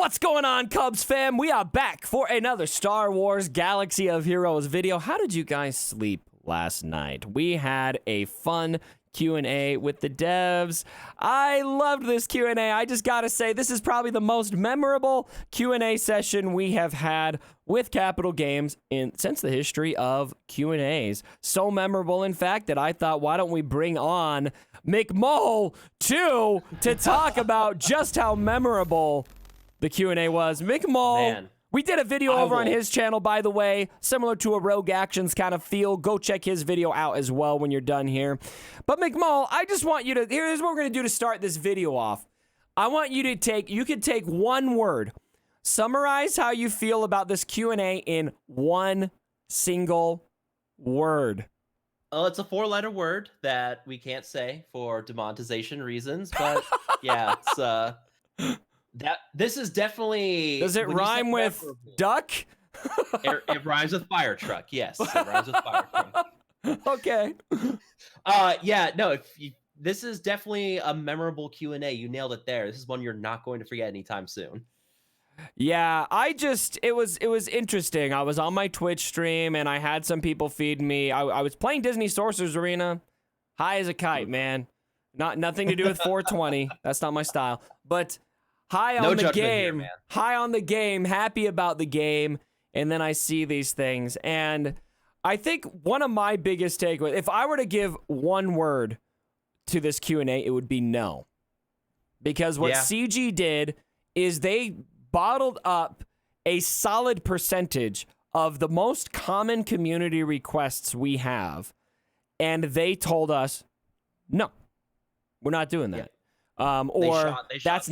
What's going on, Cubs fam? We are back for another Star Wars Galaxy of Heroes video. How did you guys sleep last night? We had a fun Q&A with the devs. I loved this Q&A. I just gotta say, this is probably the most memorable Q&A session we have had with Capital Games since the history of Q&As. So memorable, in fact, that I thought, why don't we bring on McMull too to talk about just how memorable the Q&A was. McMull, we did a video over on his channel, by the way, similar to a Rogue Actions kind of feel. Go check his video out as well when you're done here. But McMull, I just want you to, here's what we're going to do to start this video off. I want you to take one word, summarize how you feel about this Q&A in one single word. It's a 4-letter word that we can't say for demonetization reasons, but yeah, it's this is definitely. Does it rhyme with duck? It rhymes with fire truck. Yes, it rhymes with fire truck. Okay. Yeah, no. This is definitely a memorable Q&A. You nailed it there. This is one you're not going to forget anytime soon. Yeah, it was interesting. I was on my Twitch stream and I had some people feed me. I was playing Disney Sorcerer's Arena, high as a kite, man. Nothing to do with 420. That's not my style. But high on the game, happy about the game, and then I see these things, and I think one of my biggest takeaways, if I were to give one word to this Q&A, it would be no. Because what CG did is they bottled up a solid percentage of the most common community requests we have, and they told us, no, we're not doing that. That's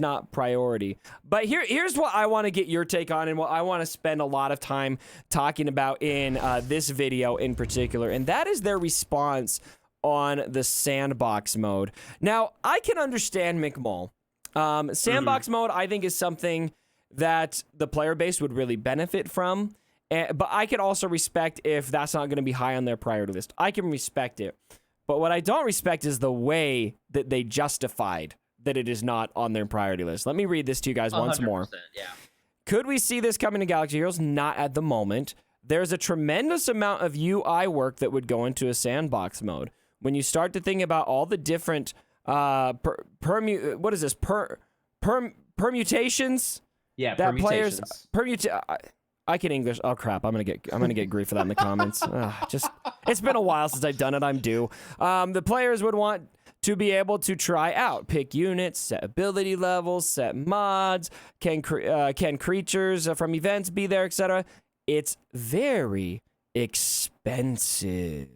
not priority. But here's what I want to get your take on, and what I want to spend a lot of time talking about in this video in particular, and that is their response on the sandbox mode. Now, I can understand McMull. Sandbox mode, I think, is something that the player base would really benefit from, but I can also respect if that's not going to be high on their priority list. I can respect it. But what I don't respect is the way that they justified that it is not on their priority list. Let me read this to you guys once more. Yeah. Could we see this coming to Galaxy Heroes? Not at the moment. There's a tremendous amount of UI work that would go into a sandbox mode. When you start to think about all the different permutations? Yeah, that permutations. I can English. Oh crap! I'm gonna get grief for that in the comments. It's been a while since I've done it. I'm due. The players would want to be able to try out, pick units, set ability levels, set mods. Can creatures from events be there, etc. It's very expensive.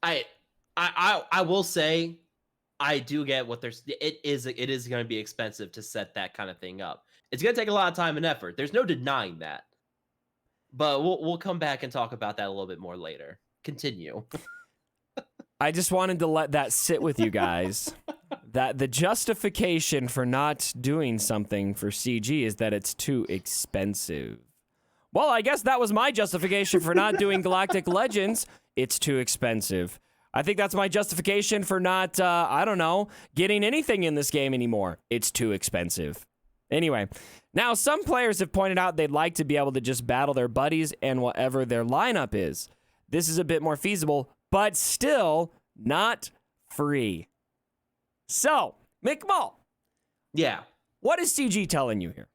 I will say, I do get what there's. It is going to be expensive to set that kind of thing up. It's going to take a lot of time and effort. There's no denying that. But we'll come back and talk about that a little bit more later. Continue. I just wanted to let that sit with you guys. That the justification for not doing something for CG is that it's too expensive. Well, I guess that was my justification for not doing Galactic Legends. It's too expensive. I think that's my justification for not, I don't know, getting anything in this game anymore. It's too expensive. Anyway, now some players have pointed out they'd like to be able to just battle their buddies and whatever their lineup is. This is a bit more feasible, but still not free. So, McMull. Yeah. What is CG telling you here?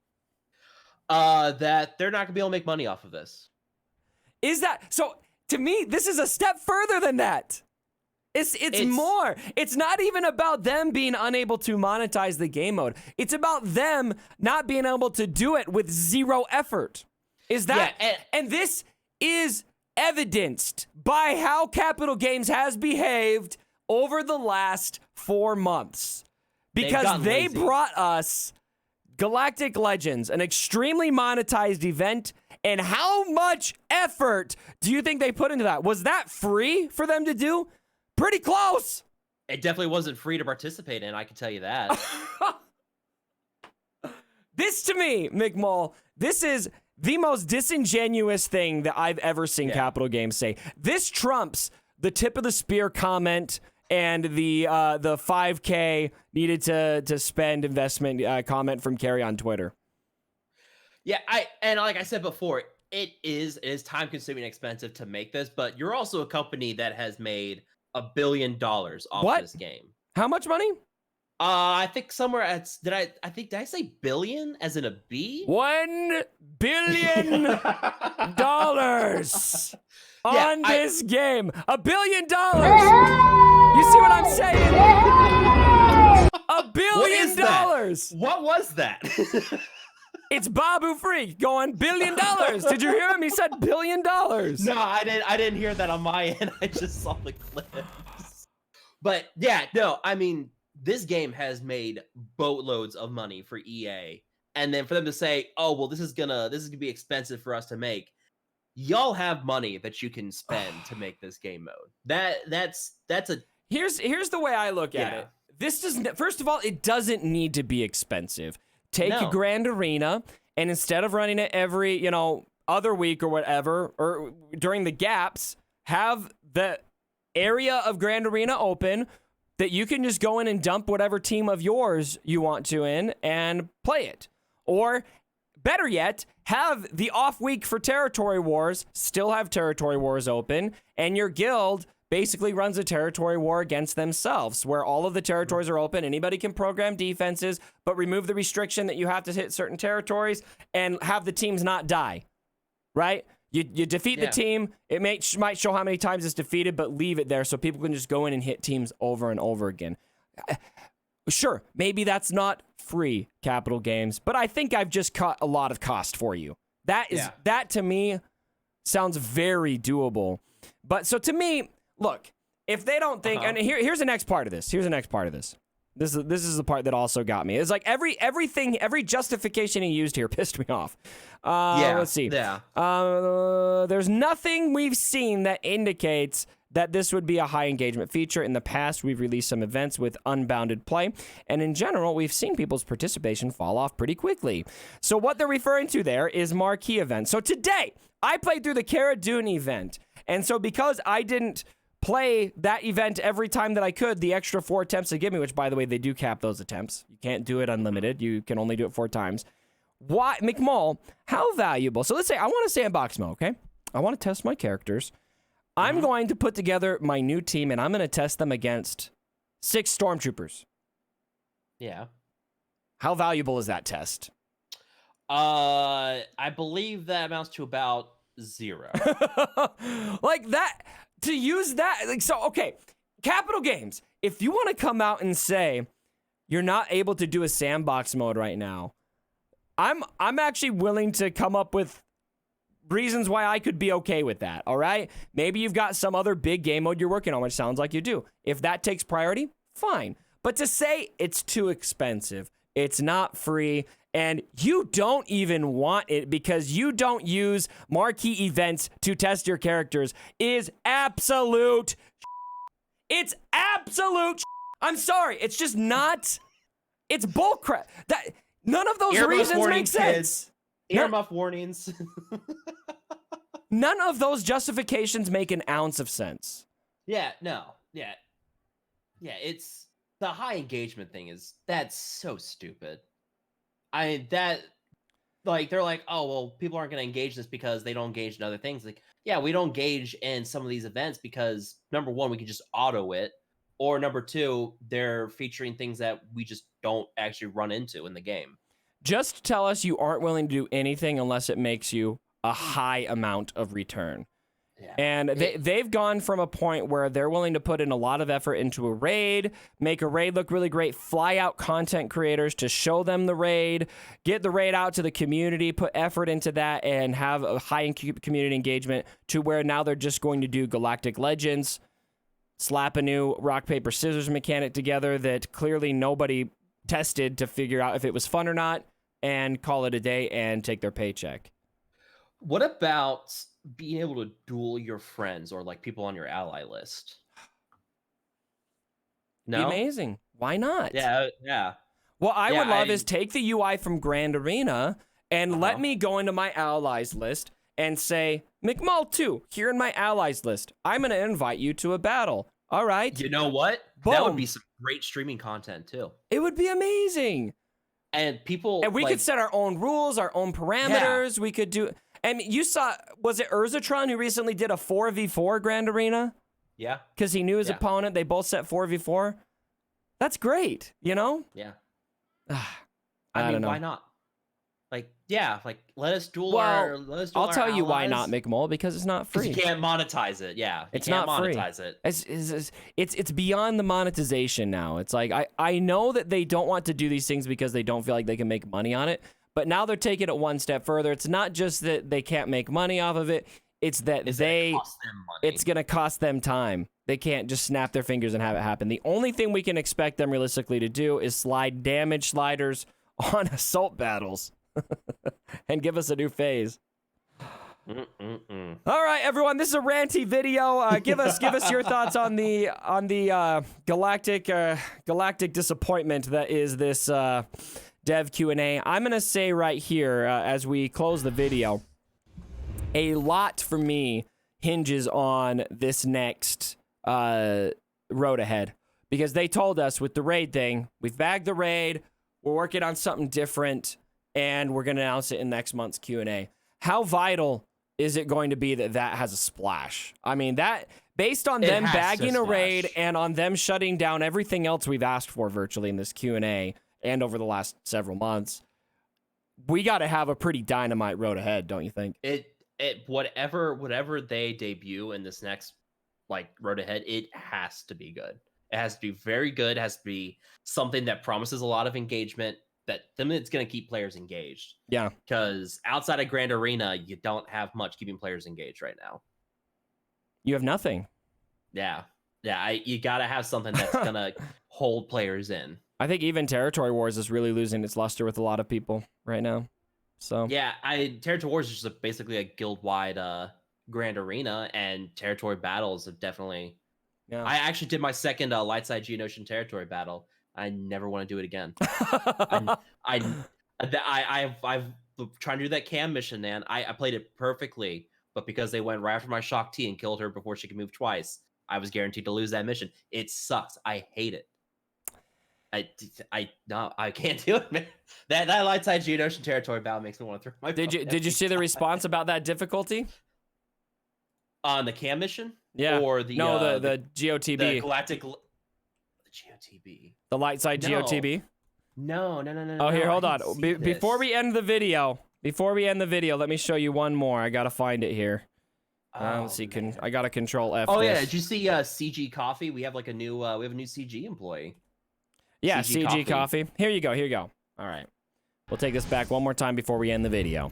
That they're not going to be able to make money off of this. Is that... So, to me, this is a step further than that. It's more. It's not even about them being unable to monetize the game mode. It's about them not being able to do it with zero effort. Is that? Yeah, and this is evidenced by how Capital Games has behaved over the last 4 months. Because they brought us Galactic Legends, an extremely monetized event, and how much effort do you think they put into that? Was that free for them to do? Pretty close. It definitely wasn't free to participate in, I can tell you that. This, to me, McMull, this is the most disingenuous thing that I've ever seen Capital Games say. This trumps the tip of the spear comment and the 5K needed to spend investment comment from Carrie on Twitter. Yeah, and like I said before, it is time consuming and expensive to make this, but you're also a company that has made $1 billion off What? this game. How much money? I think somewhere at did I say billion as in a B? $1 billion on this game. $1 billion. You see what I'm saying? $1 billion. What was that? It's Babu Freak going $1 billion. Did you hear him? He said $1 billion. No, I didn't hear that on my end. I just saw the clips. But yeah, no, I mean, this game has made boatloads of money for EA, and then for them to say, "Oh, well, this is gonna be expensive for us to make." Y'all have money that you can spend to make this game mode. That's a Here's the way I look at it. This doesn't. First of all, it doesn't need to be expensive. Take a Grand Arena, and instead of running it every other week or whatever, or during the gaps, have the area of Grand Arena open that you can just go in and dump whatever team of yours you want to in and play it. Or better yet, have the off week for Territory Wars, still have Territory Wars open, and your guild basically runs a territory war against themselves, where all of the territories are open. Anybody can program defenses, but remove the restriction that you have to hit certain territories and have the teams not die, right? You defeat the team. It might show how many times it's defeated, but leave it there so people can just go in and hit teams over and over again. Sure, maybe that's not free, Capital Games, but I think I've just cut a lot of cost for you. That to me sounds very doable. But so to me, look, if they don't think, and here's the next part of this. This is the part that also got me. It's like every justification he used here pissed me off. Let's see. Yeah. There's nothing we've seen that indicates that this would be a high engagement feature. In the past, we've released some events with unbounded play, and in general, we've seen people's participation fall off pretty quickly. So what they're referring to there is marquee events. So today, I played through the Cara Dune event, and so because I didn't play that event every time that I could, the extra 4 attempts they give me, which, by the way, they do cap those attempts. You can't do it unlimited. You can only do it 4 times. Why, McMull, how valuable? So let's say I want to sandbox mode, okay? I want to test my characters. I'm going to put together my new team, and I'm going to test them against 6 stormtroopers. Yeah. How valuable is that test? I believe that amounts to about 0. Like that, to use that, like, so, okay, Capital Games, if you want to come out and say you're not able to do a sandbox mode right now, I'm actually willing to come up with reasons why I could be okay with that, all right? Maybe you've got some other big game mode you're working on, which sounds like you do. If that takes priority, fine. But to say it's too expensive, it's not free, and you don't even want it because you don't use marquee events to test your characters is absolute. It's absolute. I'm sorry. It's just not. It's bullcrap. That none of those reasons make sense. Earmuff warnings. None of those justifications make an ounce of sense. Yeah, no. Yeah. Yeah, it's the high engagement thing that's so stupid. They're like, oh, well, people aren't going to engage this because they don't engage in other things. Like, yeah, we don't engage in some of these events because, number one, we can just auto it. Or number two, they're featuring things that we just don't actually run into in the game. Just tell us you aren't willing to do anything unless it makes you a high amount of return. Yeah. And they've gone from a point where they're willing to put in a lot of effort into a raid, make a raid look really great, fly out content creators to show them the raid, get the raid out to the community, put effort into that, and have a high community engagement to where now they're just going to do Galactic Legends, slap a new rock, paper, scissors mechanic together that clearly nobody tested to figure out if it was fun or not, and call it a day and take their paycheck. What about being able to duel your friends or like people on your ally list? No? Be amazing. Why not? Yeah. What I would love is take the UI from Grand Arena and let me go into my allies list and say, McMull 2, here in my allies list, I'm going to invite you to a battle. All right. You know what? Boom. That would be some great streaming content too. It would be amazing. And people And we like, could set our own rules, our own parameters. We could do. And you saw, was it Urzatron who recently did a 4v4 Grand Arena? Yeah. Because he knew his opponent. They both set 4v4. That's great, you know? Yeah. I don't know. Why not? Like, yeah, like let us duel I'll tell you why not, McMull, because it's not free. You can't monetize it. Yeah. It's not free. Monetize it. It's beyond the monetization now. It's like I know that they don't want to do these things because they don't feel like they can make money on it, but now they're taking it one step further. It's not just that they can't make money off of it. It's that it's going to cost them time. They can't just snap their fingers and have it happen. The only thing we can expect them realistically to do is slide damage sliders on assault battles and give us a new phase. All right, everyone, this is a ranty video. Give us your thoughts on the galactic disappointment that is this dev Q&A. I'm going to say right here as we close the video, a lot for me hinges on this next road ahead, because they told us with the raid thing, we've bagged the raid, we're working on something different, and we're going to announce it in next month's Q&A. How vital is it going to be that has a splash? I mean, that based on them bagging a raid and on them shutting down everything else we've asked for virtually in this Q&A and over the last several months, we got to have a pretty dynamite road ahead, don't you think? Whatever they debut in this next road ahead, it has to be good. It has to be very good. It has to be something that promises a lot of engagement, it's going to keep players engaged. Yeah. Because outside of Grand Arena, you don't have much keeping players engaged right now. You have nothing. Yeah. Yeah. You got to have something that's going to hold players in. I think even Territory Wars is really losing its luster with a lot of people right now. So yeah, Territory Wars is just basically a guild-wide Grand Arena, and Territory Battles have definitely... Yeah. I actually did my second Lightside Geonosian Territory Battle. I never want to do it again. I've trying to do that cam mission, man. I played it perfectly, but because they went right after my Shock T and killed her before she could move twice, I was guaranteed to lose that mission. It sucks. I hate it. I can't do it, man. That Lightside Geonosian Territory battle makes me want to throw my. Did you see the response about that difficulty? On the cam mission? Yeah. Or the the GOTB. The galactic. The GOTB. The Lightside GOTB. No. Oh, here, hold on. Before we end the video, let me show you one more. I gotta find it here. Let's see. I gotta Control F. Oh this. Yeah, did you see CG Coffee? We have a new CG employee. Yeah, CG Coffee. Here you go. All right. We'll take this back one more time before we end the video.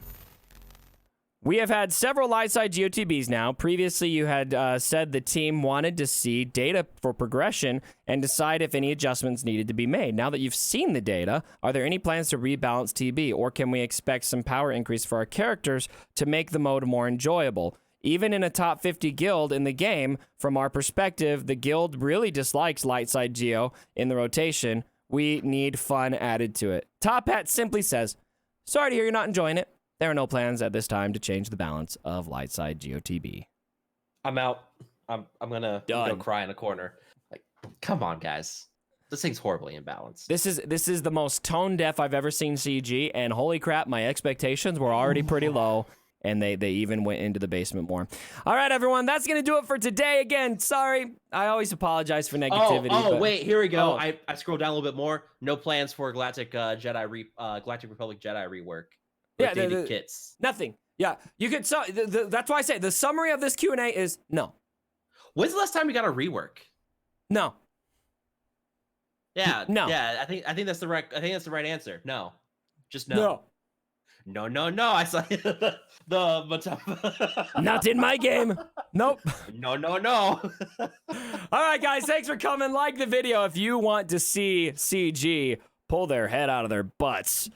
We have had several Lightside GOTBs now. Previously, you had said the team wanted to see data for progression and decide if any adjustments needed to be made. Now that you've seen the data, are there any plans to rebalance TB, or can we expect some power increase for our characters to make the mode more enjoyable? Even in a top 50 guild in the game, from our perspective, the guild really dislikes Lightside Geo in the rotation. We need fun added to it. Top Hat simply says, sorry to hear you're not enjoying it. There are no plans at this time to change the balance of Lightside GOTB. I'm out. I'm gonna go cry in a corner. Like, come on, guys. This thing's horribly imbalanced. This is the most tone deaf I've ever seen CG, and holy crap, my expectations were already pretty low, and they even went into the basement more. All right, everyone, that's gonna do it for today. Again, sorry. I always apologize for negativity. Wait, here we go. I scrolled down a little bit more. No plans for Galactic Republic Jedi rework. Yeah, the kits. Nothing. Yeah, you could. So that's why I say the summary of this Q&A is no. When's the last time we got a rework? No. Yeah. No. Yeah. I think that's the right. I think that's the right answer. No. Just no. No. I saw Not in my game. Nope. No. All right, guys. Thanks for coming. Like the video if you want to see CG pull their head out of their butts.